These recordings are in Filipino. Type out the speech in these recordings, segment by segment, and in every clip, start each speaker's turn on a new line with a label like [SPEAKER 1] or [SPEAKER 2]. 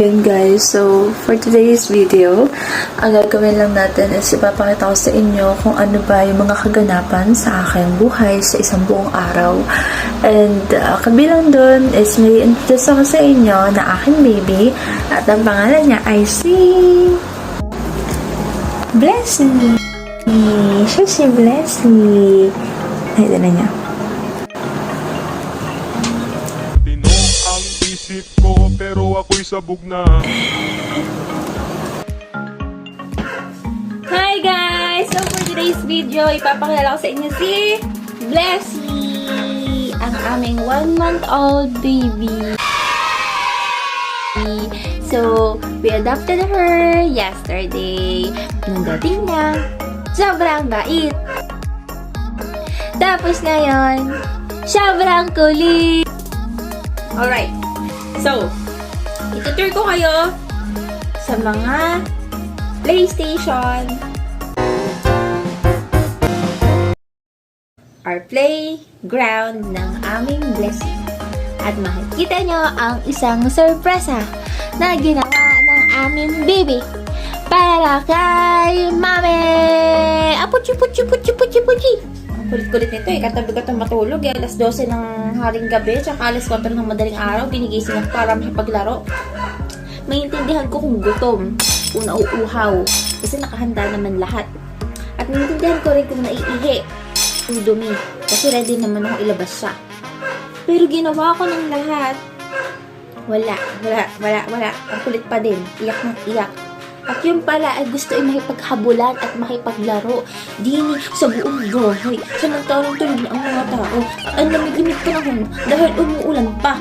[SPEAKER 1] Yun guys, so for today's video, ang gagawin lang natin is ipapakita ko sa inyo kung ano ba yung mga kaganapan sa aking buhay sa isang buong araw. And kabilang dun is may introduce ako sa inyo na aking baby at ang pangalan niya ay si Blessy. Siya si Blessy. Ay, na niya.
[SPEAKER 2] Isip ko pero ako'y sabog na.
[SPEAKER 3] Hi guys! So for today's video, ipapakilala ko sa inyo si Blessy, ang aming 1-month-old baby. So, we adopted her yesterday. Nung dating niya, sobrang bait. Tapos ngayon, sobrang kulit. Alright. So, itutur ko kayo sa mga PlayStation or playground ng aming Blessy. At makikita nyo ang isang sorpresa na ginawa ng aming baby para kay Mami! Apuchi, puchi, puchi, puchi, puchi! Kulit-kulit nito eh. Katabi ka itong matulog eh. Alas 12 ng haring gabi, tsaka alas 4 ng madaling araw. Ginigising ako para makipaglaro. Maintindihan ko kung gutom, kung nauuhaw. Kasi nakahanda naman lahat. At maintindihan ko rin kung naiihi, kung dumi. Kasi ready naman ako ilabas siya. Pero ginawa ko ng lahat. Wala. Ang kulit pa din. Iyak ng iyak. At yun pala ay gusto ay makipaghabulan at makipaglaro. Dini sa buong bahay. Samantalang tulog na ang mga tao. At ang lamig-lamig ka naman dahil umuulan pa.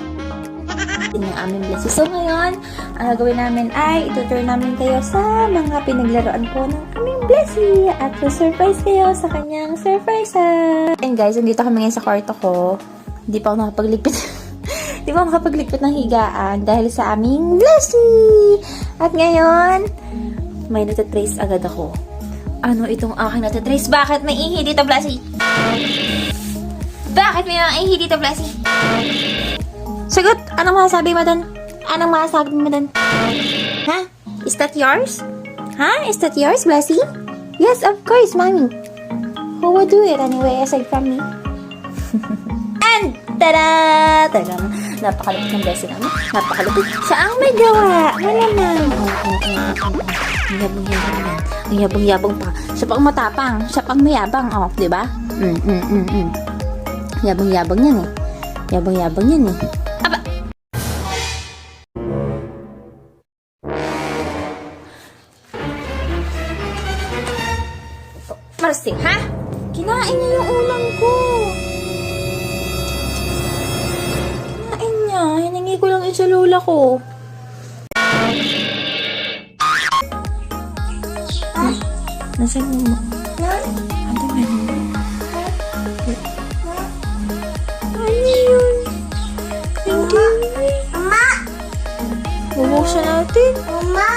[SPEAKER 3] Yun ang aming Blessy. So ngayon, ang gagawin namin ay itutur namin kayo sa mga pinaglaruan po ng aming Blessy. At surprise kayo sa kanyang surprise. And guys, nandito kami ngayon sa kwarto ko. Hindi pa ako nakapagligpit. Di ba makapagligpit ng higaan dahil sa aming Blessy? At ngayon, may natatrace agad ako. Ano itong aking natatrace? Bakit may ihi dito, Blessy? Bakit may mga ihi dito, Blessy? Sagot! Anong masasabi mo dun? Anong masasabi mo dun? Ha? Is that yours? Ha? Is that yours, Blessy? Yes, of course, Mommy. Who would do it anyway aside from me? And tada! Talagang napakalupit ng Blessy namin. Napakalupit. Siya ang may gawa. Malamang. Ang yabang-yabang yan. Ang yabang-yabang pa. Siya pang matapang. Siya pang mayabang. Oh, diba? Yabang-yabang yan eh. Yabang-yabang yan eh. Aba! Marasting, ha? Kinain niya yung ulam ko. Hiningi ko lang yun sa lola ko. Nasaan mo? Ano ba yun? Ano yun? Hindi. Mama! Bubuksan natin? Mama!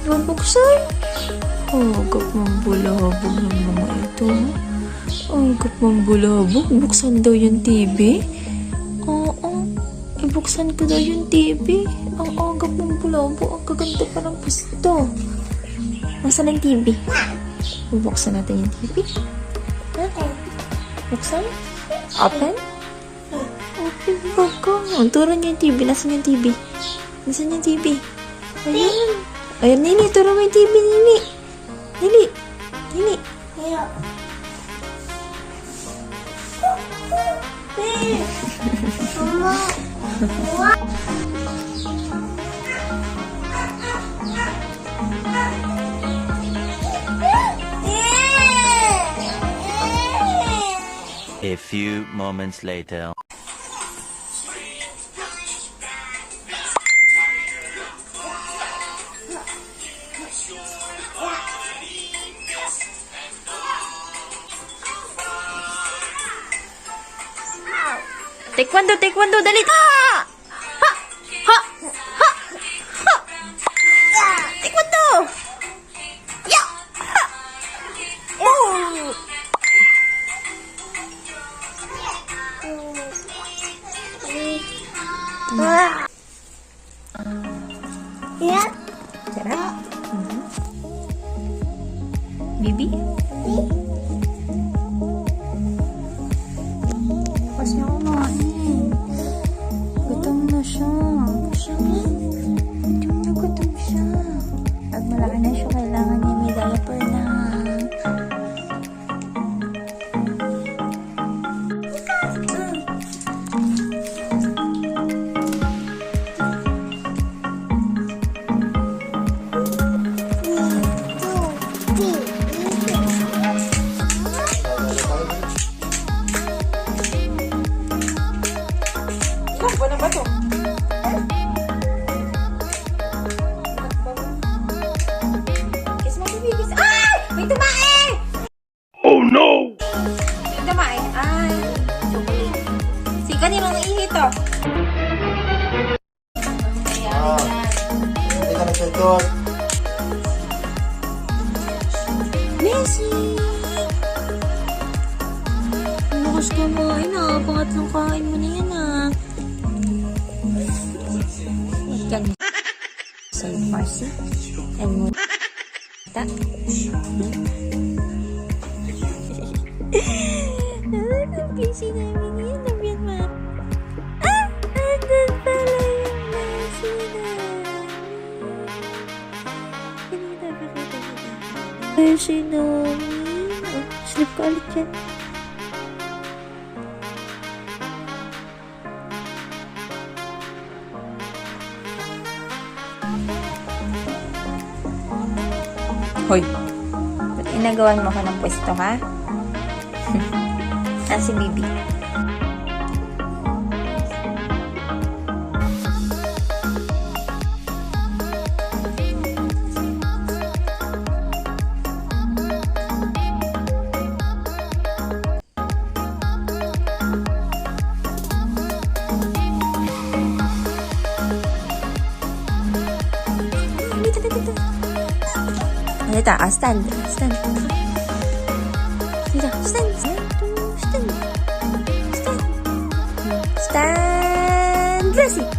[SPEAKER 3] Bubuksan? Agap mong bulabog ng mga ito. Agap mong bulabog. Buksan daw yung TV? Oo. Ibuksan ko daw yung TV. Ang agap mong bulabog. Ang gaganda pa ng pusto. Nasaan ang TV? Bubuksan natin yung TV. Ha? Buksan? Open? Open ba ka? Turo niyo yung TV. Nasaan yung TV? Nasaan yung TV? Ayan. Ayan, Nini. Turo mo yung TV, Nini. Nini. Nini. Ayan. Mama.
[SPEAKER 4] A few moments later.
[SPEAKER 3] Taekwondo, dali! Ha! Ha! Ha! Ha! Ha! Taekwondo! Ya! Ha! Oh! Yeah. Sarap. Bibi? Bukas niya kumain. Gutom na siya. Gutom siya. Pag malaki na siya, kailangan niya may diaper na. Kiss mo, baby. Kiss. Ay! May tumae!
[SPEAKER 2] Oh no!
[SPEAKER 3] May tumae. Ay, chocolate. Si kanino ang ihito?
[SPEAKER 5] Hindi ka nagsagot.
[SPEAKER 3] Messi! Bukas kumain ah. Pangatlong kain mo na yan ah. What can you say, Marcy? And mo. Ta? Ang busy namin yan. Nabiyan ma. Ah! Andun pala yung Messi namin. Kanina nakita kita. Messi namin. Oh, sleep ka ulit yan. Hoy, ba't inagawan mo ka ng pwesto, ha? Si Bibi. Dito, stand. Stand. Dito, stand. Stand. Stand. Stand. Blessing.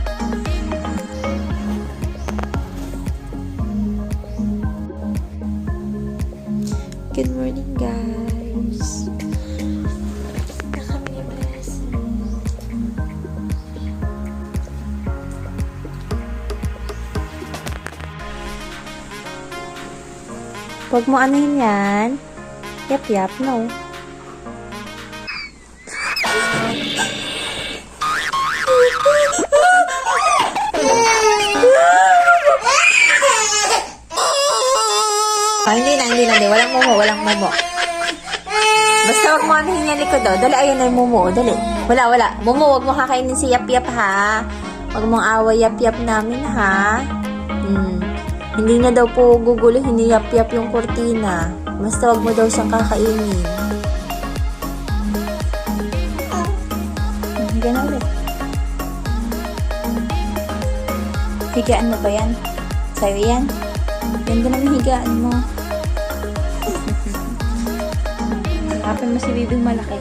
[SPEAKER 3] Good morning, guys. Kami ni Blessing. Huwag mo anuhin yan. Yap, no. Hindi na. Walang momo. Basta huwag mo anuhin yan likod, oh. Dali, ayun na yung momo, oh. Dali. Wala. Momo, huwag mo kakainin si Yap, ha. Huwag mong away Yap namin, ha. Hindi na daw po gugulihin ni Yap yung kurtina. Basta wag mo daw siyang kakainin. Higa na ulit. Higaan mo ba yan? Sa'yo yan? Ganda naman higaan mo. Hanapin mo si Bibing malaki.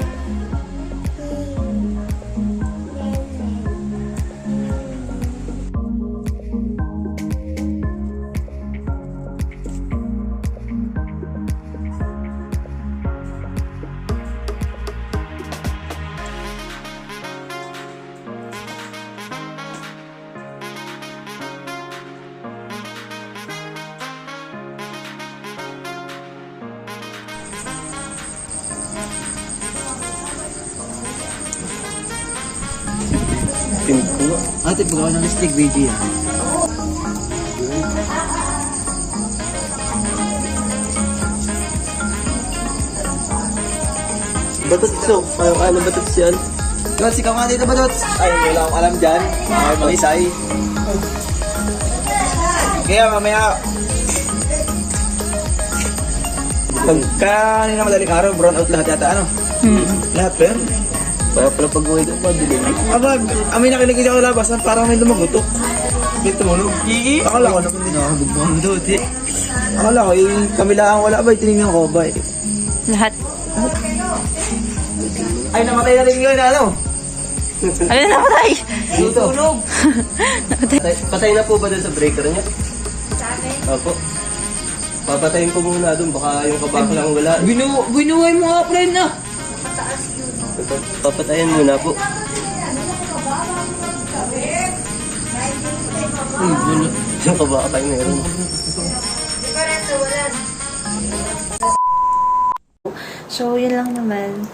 [SPEAKER 5] Ate, pagawa ng stick baby yan. Batot so, ayaw ka alam batot yan. Dots, ikaw nga dito ba Dots? Ay, wala akong alam dyan. Ay, mag-isay. Kaya mamaya. Kanina madaling araw, brown out lahat yata, ano? Lahat pa yan. Kaya pala pag-uwi doon, madilim. May nakiligid ako labas, parang may lumagutok. May tumunog. Akala ko naman din ako, bugmang doon. Akala ko, kami lang wala ba, tinignan ko ba eh.
[SPEAKER 3] Lahat.
[SPEAKER 5] Ay, namatay na rin yun, ano?
[SPEAKER 1] Ano na patay?
[SPEAKER 6] Tutulog. Patay na po ba doon sa breaker niya? Sa akin? Opo. Papatayin ko muna doon, baka yung kabako lang wala.
[SPEAKER 5] Binuhay mo nga, friend na.
[SPEAKER 6] Papatayin muna po. Yung kabako kayo meron.
[SPEAKER 1] So, yun lang naman.